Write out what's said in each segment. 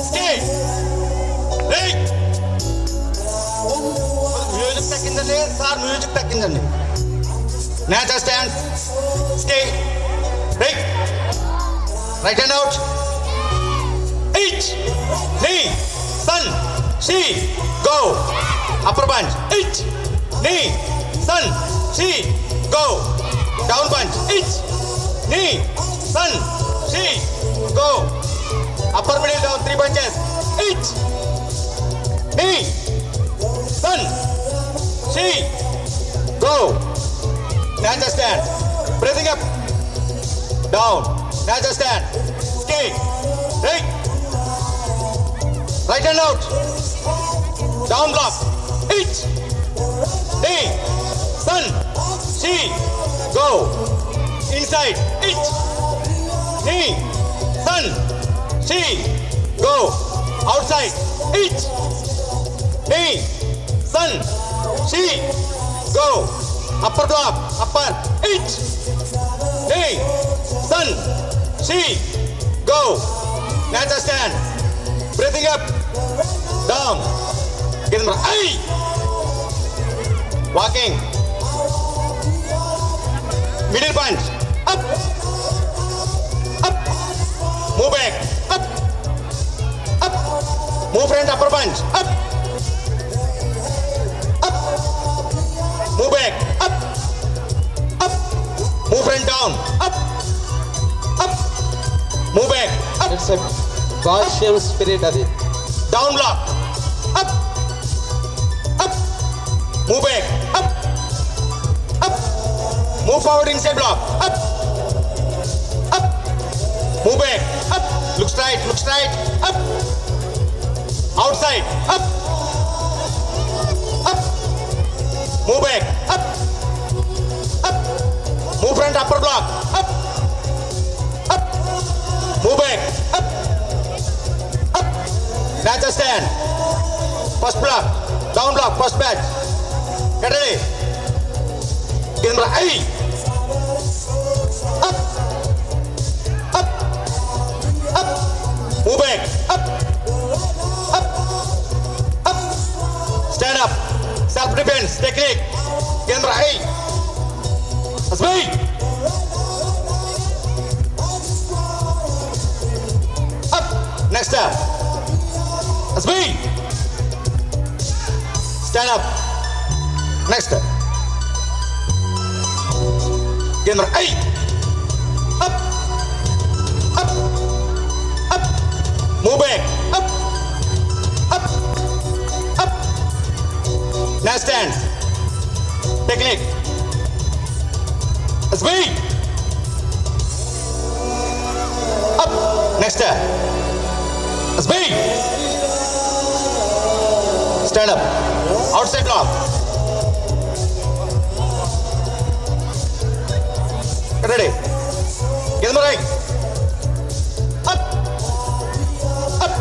Stay. Right. Music తగ్గిందండి sir, music తగ్గిందండి. Nature stand. Stay. Right. Right hand out. Each. Knee. Sun. She. Go. Upper punch. Each. Knee. Sun. She. Go. Down punch. Each. Knee. Sun. She. Go. Upper middle down. 3 punches. Each. Knee. Sun. She. Go. Nature stand. Breathing up. Down. Nature stand. Stay. Right. Right hand out. Down block. Each. Knee. Sun. She. Go. Inside. Each. Knee. Sun. She. Go. Outside. Each. Knee. Sun. She. Go. Upper block. Upper. Each. Knee. Sun. She. Go. Nature stand. Breathing up. Down. Get them. Aye. Walking. Middle punch. Up. Up. Move back. Up. Up. Move front upper punch. Up. Up. Move back. Up. Up. Move front down. Up. Up. Move back. Up. It's a God shame spirit అది. Down block. Up. Up. Move back. Up. Up. Move forward inside block. Up. Up. Move back. Up. Look straight. Look straight. Up. Outside. Up. Up. Move back. Up. Up. Move front upper block. Up. Up. Move back. Up. Up. Nature stand. First block. Down block. First batch. Get ready. Get them right. Up. Up. Up. Move back. Up. Up. Up. Stand up. Self defense technique. Get them right. Speed. Up. Next step. Speed. Stand up. Next step. Get them right. Up. Up. Up. Move back. Up. Up. Up. Now stand. Technique. Speed. Up. Next step. Speed. Stand up. Outside block. Get ready. Get them right. Up. Up.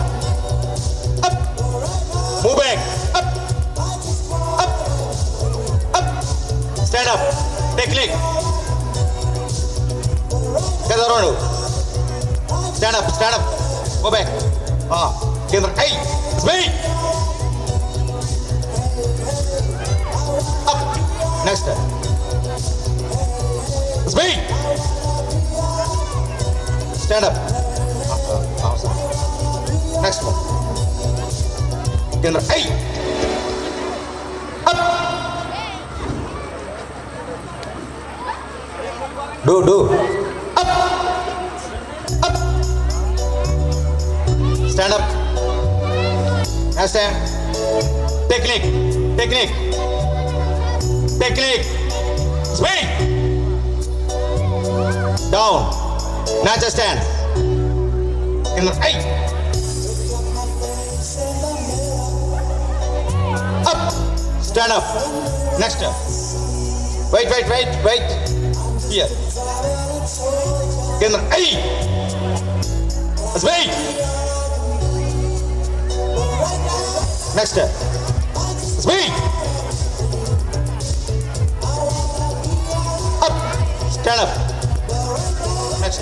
Up. Move back. Up. Up. Up. Stand up. Technique. Get around. Stand up. Stand up. Go back. Get them. Hey. Speed. Up. Next step. Speed. Stand up. Next one. Get them. Hey. Up. Do. Up. Up. Stand up. Next stand. Technique. Technique. Technique. Speed. Down. Nature stand. In the eight. Up. Stand up. Next step. Wait. Here. In the eight. Speed. Next step. Speed. Up. Stand up. Next.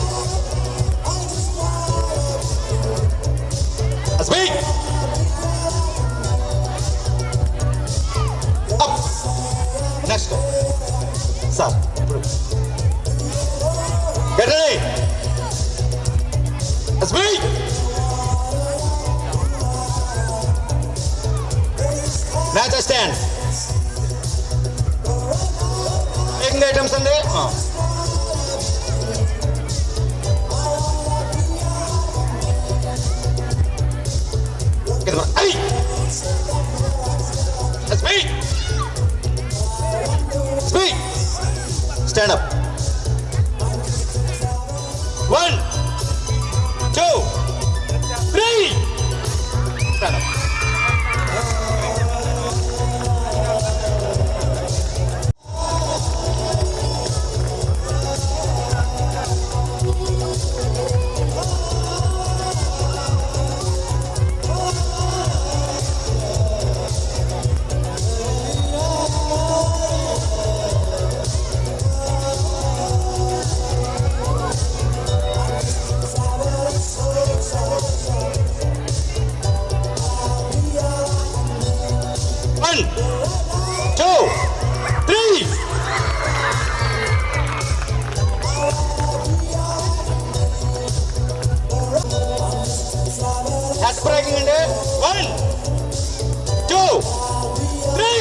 Speed. Up. Next. Sir. Get ready. Speed. Match stand. Taking items and hey! Speed! Speed! Stand up. 1, 2, 3. Stand up. One, 2, 3. That's breaking in there. 1, 2, 3.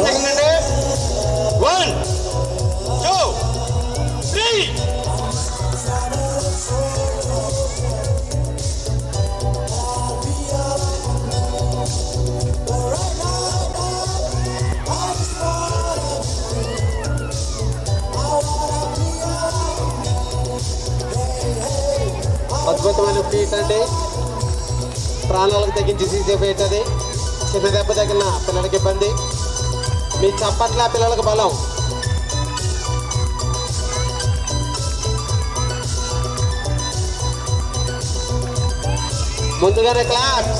Taking in there. 1, 2, 3. అద్భుతమైన feet అండి. ప్రాణాలకు తగ్గించి తీసేపోయేటది. చిన్న దెబ్బ తగిలిన పిల్లలకి ఇబ్బంది. మీ చప్పట్ల పిల్లలకు బలం. ముందుగానే క్లాప్.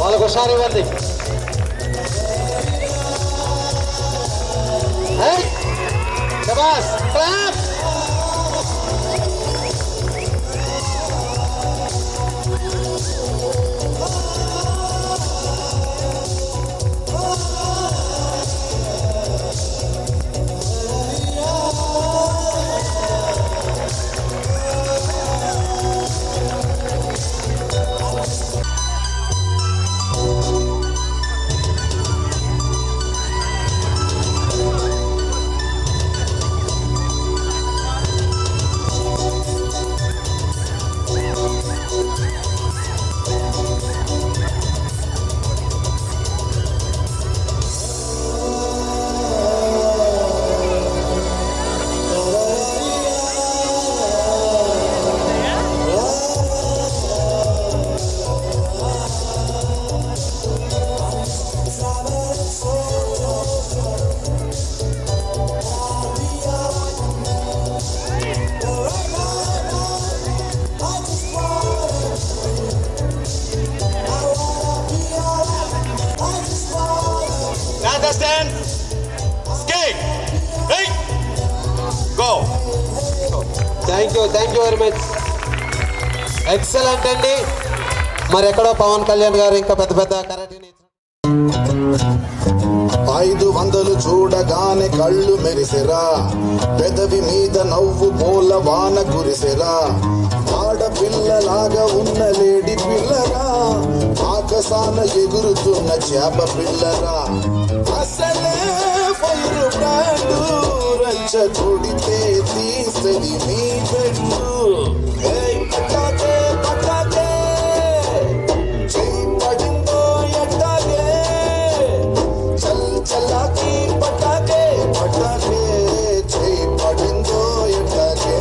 వాళ్ళకు హుషారు ఇవ్వండి. శబాస్ clap. Stand. Skate. Hey. Go. Thank you very much. Excellent అండి. మరి ఎక్కడో పవన్ కళ్యాణ్ గారు ఇంకా పెద్ద పెద్ద కరాటీని 500 చూడగానే కళ్ళు మెరిసెరా, పెదవి మీద నవ్వు పోల వాన కురిసెరా. ఆడపిల్లలాగా ఉన్న లేడి పిల్లరా, ఆకాశాన ఎగురుతున్న చేప పిల్లరా. అసలే ఫైరు బ్రాండు, రచ్చ కొడితే తీసరి మీ పెట్టు. పటాకే పటాకే చెయ్యి పడిందో ఎట్టాగే, చల్ చల్లాకి పటాకే పటాకే చెయ్యి పడిందో ఎట్టాగే.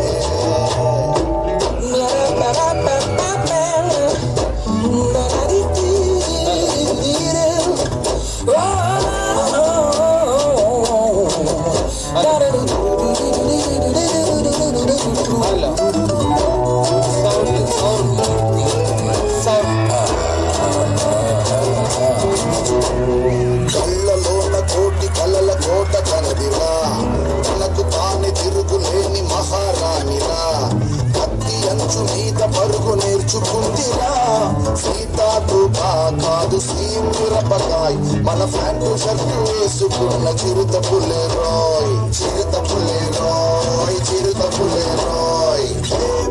హలో పొటాటోగా కాదు సీన్ మిరపకాయ్ మన ప్యాంటు షర్టు వేసుకున్న చిరుత పులేరోయ్ చిరుత పులేరోయ్ చిరుత పులేరోయ్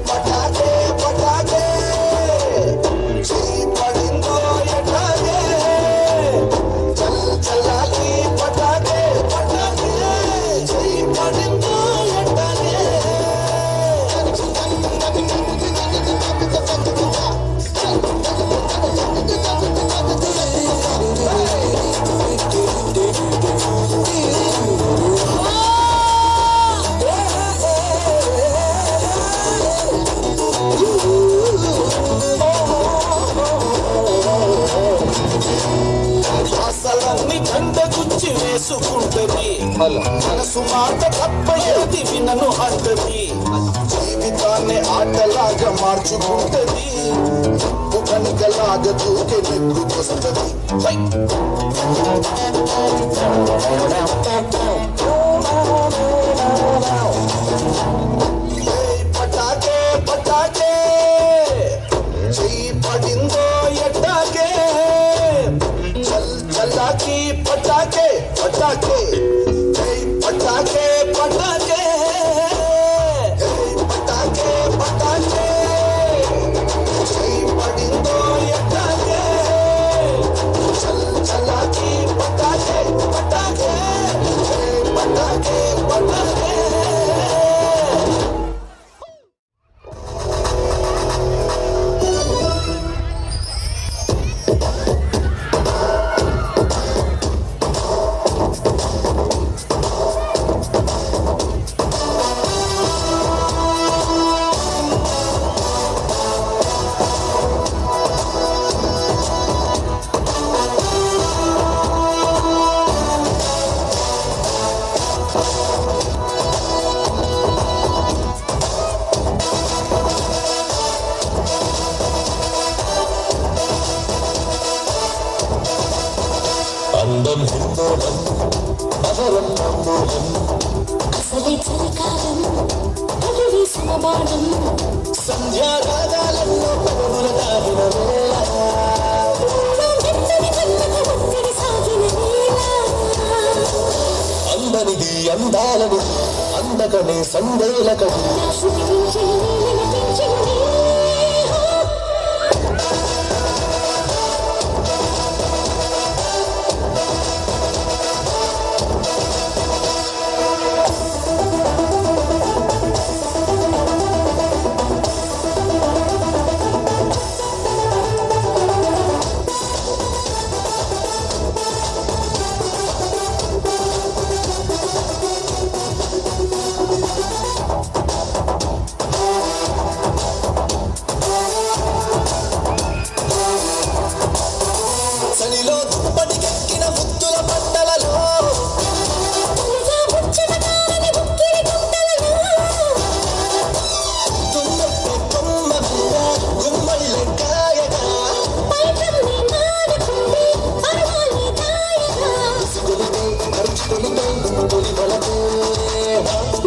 పటాకే పటాకే చెయ్యి పడిందో ఎటాగే చల్ చల్లాలి పటాకే పటాకే చెయ్యి పడిందో ఎటాగే అసలన్నీ కండగుచ్చి వేసుకుంటది మనసు మాట తప్ప ఏది వినను అంటది జీవితాన్ని ఆటలాగా మార్చుకుంటది కనుకలాగా దూకే నెగ్గుకొస్తది పటాకే పటాకే చెయ్యి పడిందో ఎట్టాకే చల్ చల్లాకి పటాకే పటాకే పటాకే పటాకే పటాకే పటాకే చెయ్యి పడిందో ఎట్టాకే చల్ చల్లాకి పటాకే పటాకే పటాకే పటాకే అందం హిందోళం అదరం నందోళం అసలే చలికాలం పగిలి సమబాణం సంధ్యారాగాలలో పదముల దాగిన వేళ మెత్తని కళ్ళకు ఒత్తిడి సాగిన వేళ అందనిది అందాలని అందకనే సందేలకది నా శృతి పెంచిన నీలిన పెంచిన చలిలో దుప్పటికెక్కిన ముద్దుల పంటలలో తొలిగా ముచ్చట కాలని ఉక్కిరి గుండెలలో తుమ్మెత్తి కొమ్మ మీద గుమ్మడి కాయగా పైకమ్మి నాడుకుంది పర్వాలే దాయగా కొలితే ఖర్చులతో తొలి బలతే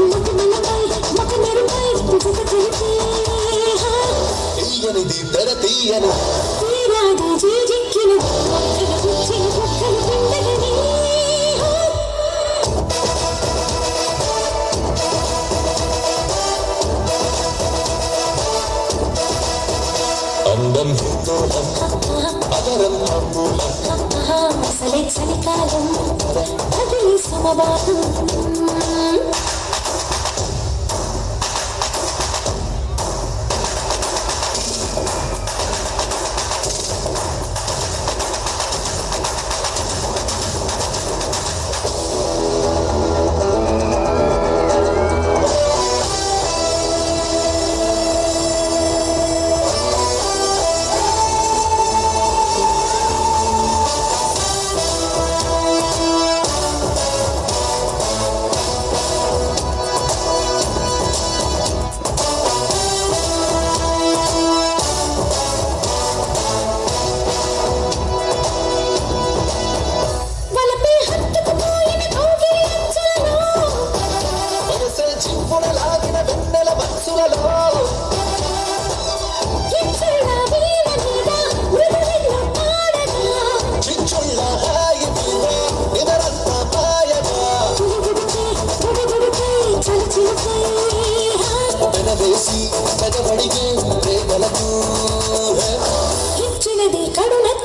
ముఖములపై ముఖమెరుపై జత కలిపే తీయనిది తెర తీయని తీరాది జీజిక్కిన ఒక్కల గుచ్చిన బుక్కలు పిండగని అందం హిందోళం అదరం నందోళం అసలే చలికాలం పగిలి సమబాణం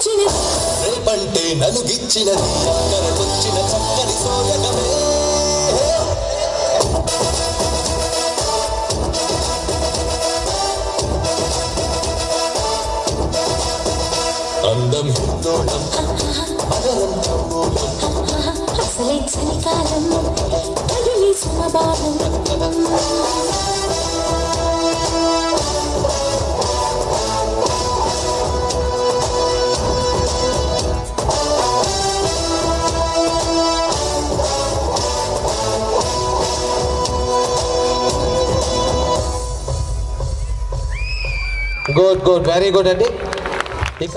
వచ్చిన రేపంటే నలుగిచ్చినది అక్కరకొచ్చిన చక్కని సోయగమే అందం హిందోళం అదరం తంబూలం అసలే చలికాలం తగిలి సమబాలం గుడ్ గుడ్ వెరీ గుడ్ అండి ఇక